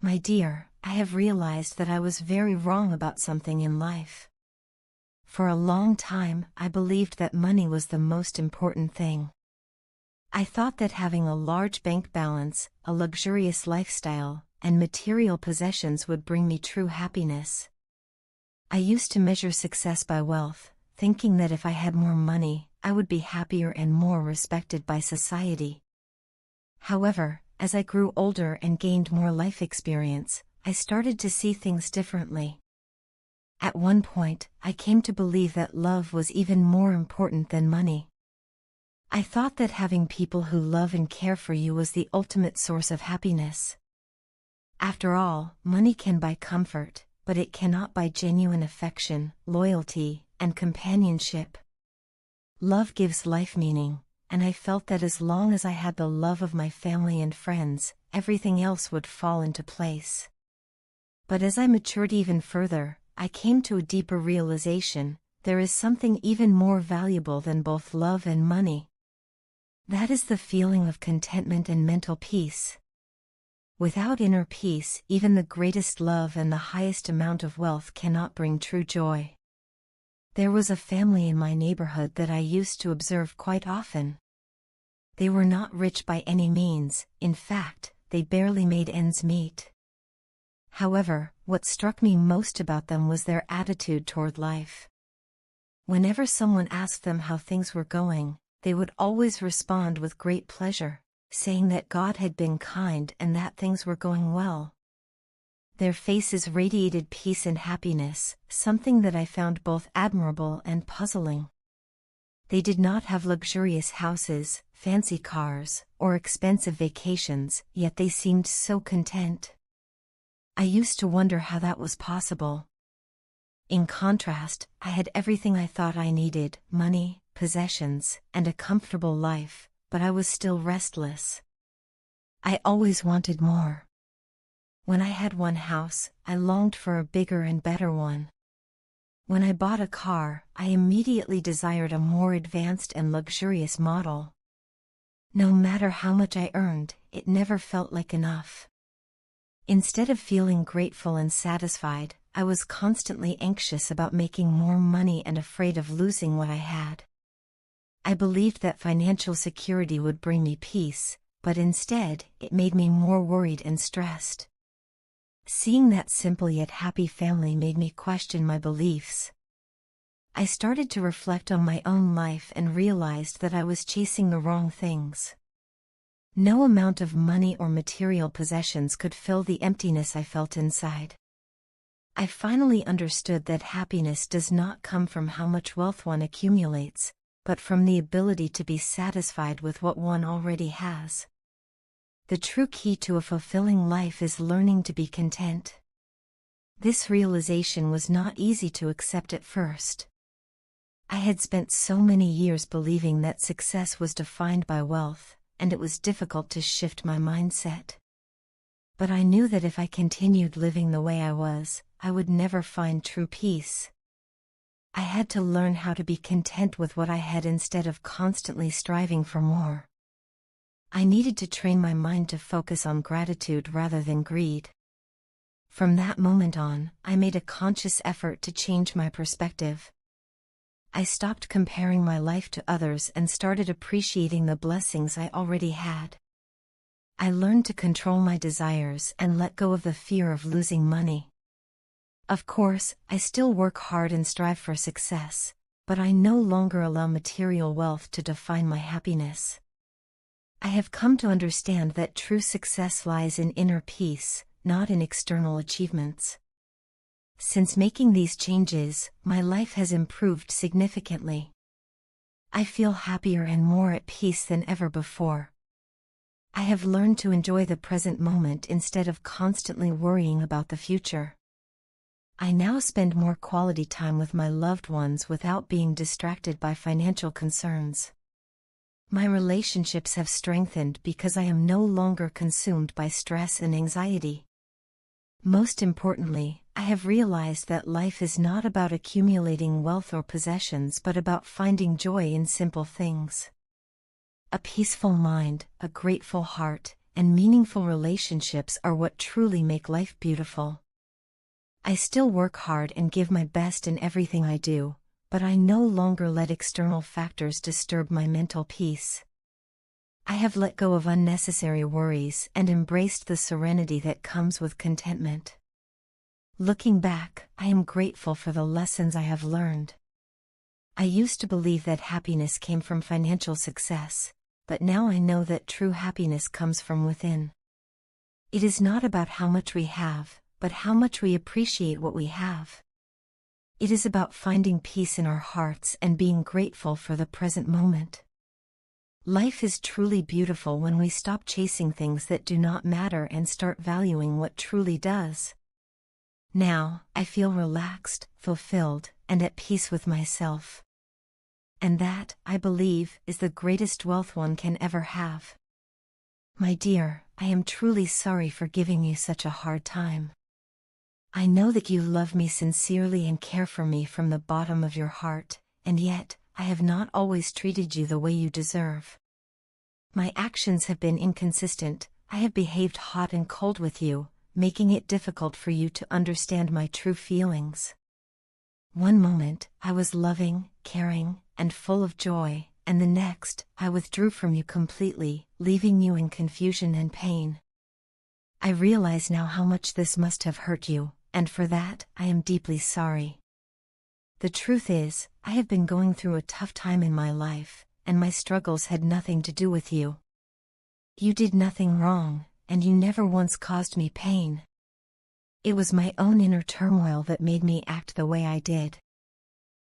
My dear, I have realized that I was very wrong about something in life. For a long time, I believed that money was the most important thing. I thought that having a large bank balance, a luxurious lifestyle, and material possessions would bring me true happiness. I used to measure success by wealth, thinking that if I had more money, I would be happier and more respected by society. However, as I grew older and gained more life experience, I started to see things differently. At one point, I came to believe that love was even more important than money. I thought that having people who love and care for you was the ultimate source of happiness. After all, money can buy comfort, but it cannot buy genuine affection, loyalty, and companionship. Love gives life meaning, and I felt that as long as I had the love of my family and friends, everything else would fall into place. But as I matured even further, I came to a deeper realization: there is something even more valuable than both love and money. That is the feeling of contentment and mental peace. Without inner peace, even the greatest love and the highest amount of wealth cannot bring true joy. There was a family in my neighborhood that I used to observe quite often. They were not rich by any means, in fact, they barely made ends meet. However, what struck me most about them was their attitude toward life. Whenever someone asked them how things were going, they would always respond with great pleasure, saying that God had been kind and that things were going well. Their faces radiated peace and happiness, something that I found both admirable and puzzling. They did not have luxurious houses, fancy cars, or expensive vacations, yet they seemed so content. I used to wonder how that was possible. In contrast, I had everything I thought I needed: money, possessions, and a comfortable life, but I was still restless. I always wanted more. When I had one house, I longed for a bigger and better one. When I bought a car, I immediately desired a more advanced and luxurious model. No matter how much I earned, it never felt like enough. Instead of feeling grateful and satisfied, I was constantly anxious about making more money and afraid of losing what I had. I believed that financial security would bring me peace, but instead, it made me more worried and stressed. Seeing that simple yet happy family made me question my beliefs. I started to reflect on my own life and realized that I was chasing the wrong things. No amount of money or material possessions could fill the emptiness I felt inside. I finally understood that happiness does not come from how much wealth one accumulates, but from the ability to be satisfied with what one already has. The true key to a fulfilling life is learning to be content. This realization was not easy to accept at first. I had spent so many years believing that success was defined by wealth, and it was difficult to shift my mindset. But I knew that if I continued living the way I was, I would never find true peace. I had to learn how to be content with what I had instead of constantly striving for more. I needed to train my mind to focus on gratitude rather than greed. From that moment on, I made a conscious effort to change my perspective. I stopped comparing my life to others and started appreciating the blessings I already had. I learned to control my desires and let go of the fear of losing money. Of course, I still work hard and strive for success, but I no longer allow material wealth to define my happiness. I have come to understand that true success lies in inner peace, not in external achievements. Since making these changes, my life has improved significantly. I feel happier and more at peace than ever before. I have learned to enjoy the present moment instead of constantly worrying about the future. I now spend more quality time with my loved ones without being distracted by financial concerns. My relationships have strengthened because I am no longer consumed by stress and anxiety. Most importantly, I have realized that life is not about accumulating wealth or possessions but about finding joy in simple things. A peaceful mind, a grateful heart, and meaningful relationships are what truly make life beautiful. I still work hard and give my best in everything I do, but I no longer let external factors disturb my mental peace. I have let go of unnecessary worries and embraced the serenity that comes with contentment. Looking back, I am grateful for the lessons I have learned. I used to believe that happiness came from financial success, but now I know that true happiness comes from within. It is not about how much we have, but how much we appreciate what we have. It is about finding peace in our hearts and being grateful for the present moment. Life is truly beautiful when we stop chasing things that do not matter and start valuing what truly does. Now, I feel relaxed, fulfilled, and at peace with myself. And that, I believe, is the greatest wealth one can ever have. My dear, I am truly sorry for giving you such a hard time. I know that you love me sincerely and care for me from the bottom of your heart, and yet, I have not always treated you the way you deserve. My actions have been inconsistent. I have behaved hot and cold with you, making it difficult for you to understand my true feelings. One moment, I was loving, caring, and full of joy, and the next, I withdrew from you completely, leaving you in confusion and pain. I realize now how much this must have hurt you, and for that, I am deeply sorry. The truth is, I have been going through a tough time in my life, and my struggles had nothing to do with you. You did nothing wrong, and you never once caused me pain. It was my own inner turmoil that made me act the way I did.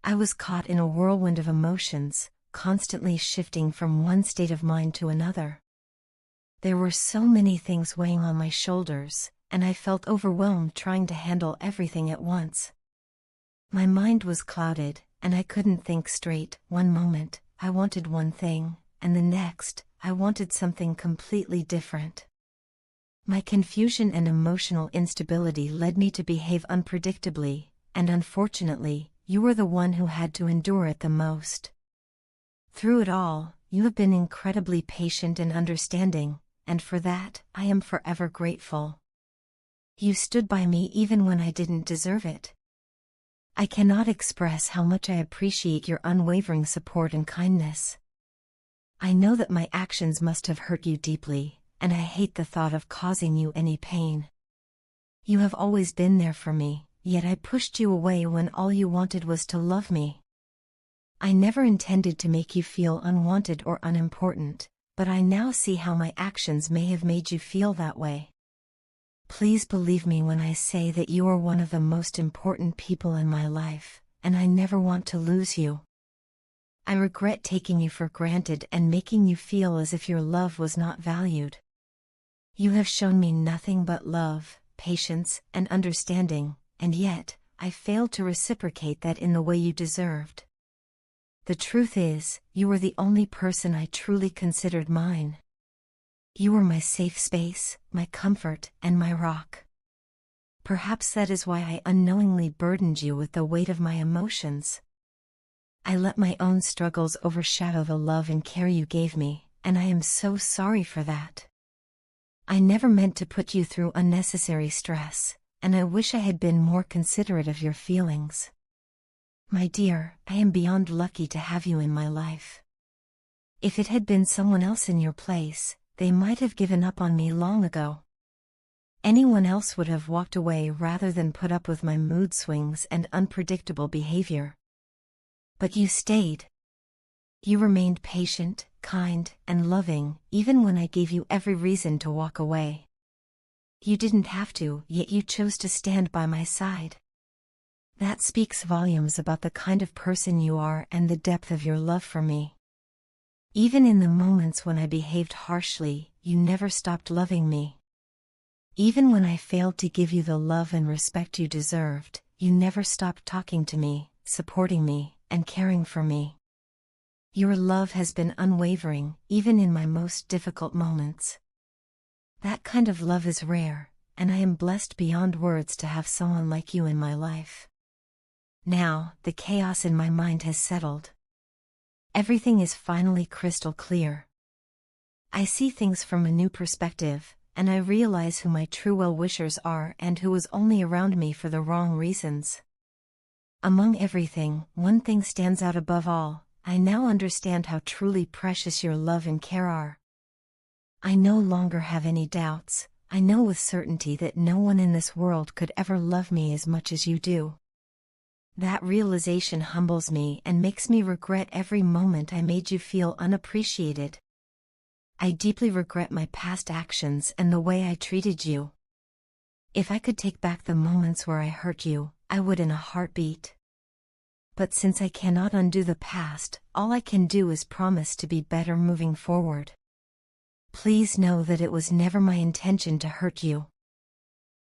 I was caught in a whirlwind of emotions, constantly shifting from one state of mind to another. There were so many things weighing on my shoulders, and I felt overwhelmed trying to handle everything at once. My mind was clouded, and I couldn't think straight. One moment, I wanted one thing, and the next, I wanted something completely different. My confusion and emotional instability led me to behave unpredictably, and unfortunately, you were the one who had to endure it the most. Through it all, you have been incredibly patient and understanding, and for that, I am forever grateful. You stood by me even when I didn't deserve it. I cannot express how much I appreciate your unwavering support and kindness. I know that my actions must have hurt you deeply, and I hate the thought of causing you any pain. You have always been there for me, yet I pushed you away when all you wanted was to love me. I never intended to make you feel unwanted or unimportant, but I now see how my actions may have made you feel that way. Please believe me when I say that you are one of the most important people in my life, and I never want to lose you. I regret taking you for granted and making you feel as if your love was not valued. You have shown me nothing but love, patience, and understanding, and yet, I failed to reciprocate that in the way you deserved. The truth is, you were the only person I truly considered mine. You were my safe space, my comfort, and my rock. Perhaps that is why I unknowingly burdened you with the weight of my emotions. I let my own struggles overshadow the love and care you gave me, and I am so sorry for that. I never meant to put you through unnecessary stress, and I wish I had been more considerate of your feelings. My dear, I am beyond lucky to have you in my life. If it had been someone else in your place, they might have given up on me long ago. Anyone else would have walked away rather than put up with my mood swings and unpredictable behavior. But you stayed. You remained patient, kind, and loving, even when I gave you every reason to walk away. You didn't have to, yet you chose to stand by my side. That speaks volumes about the kind of person you are and the depth of your love for me. Even in the moments when I behaved harshly, you never stopped loving me. Even when I failed to give you the love and respect you deserved, you never stopped talking to me, supporting me, and caring for me. Your love has been unwavering, even in my most difficult moments. That kind of love is rare, and I am blessed beyond words to have someone like you in my life. Now, the chaos in my mind has settled. Everything is finally crystal clear. I see things from a new perspective, and I realize who my true well-wishers are and who was only around me for the wrong reasons. Among everything, one thing stands out above all: I now understand how truly precious your love and care are. I no longer have any doubts. I know with certainty that no one in this world could ever love me as much as you do. That realization humbles me and makes me regret every moment I made you feel unappreciated. I deeply regret my past actions and the way I treated you. If I could take back the moments where I hurt you, I would in a heartbeat. But since I cannot undo the past, all I can do is promise to be better moving forward. Please know that it was never my intention to hurt you.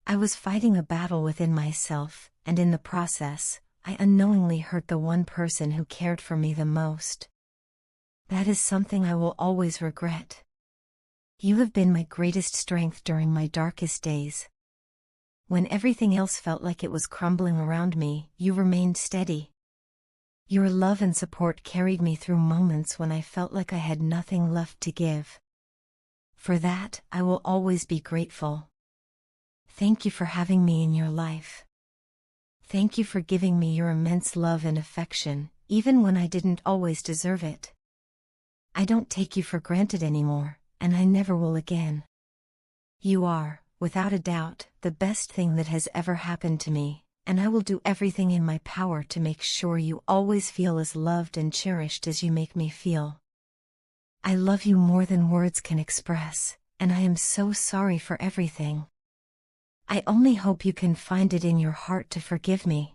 I was fighting a battle within myself, and in the process, I unknowingly hurt the one person who cared for me the most. That is something I will always regret. You have been my greatest strength during my darkest days. When everything else felt like it was crumbling around me, you remained steady. Your love and support carried me through moments when I felt like I had nothing left to give. For that, I will always be grateful. Thank you for having me in your life. Thank you for giving me your immense love and affection, even when I didn't always deserve it. I don't take you for granted anymore, and I never will again. You are, without a doubt, the best thing that has ever happened to me, and I will do everything in my power to make sure you always feel as loved and cherished as you make me feel. I love you more than words can express, and I am so sorry for everything. I only hope you can find it in your heart to forgive me.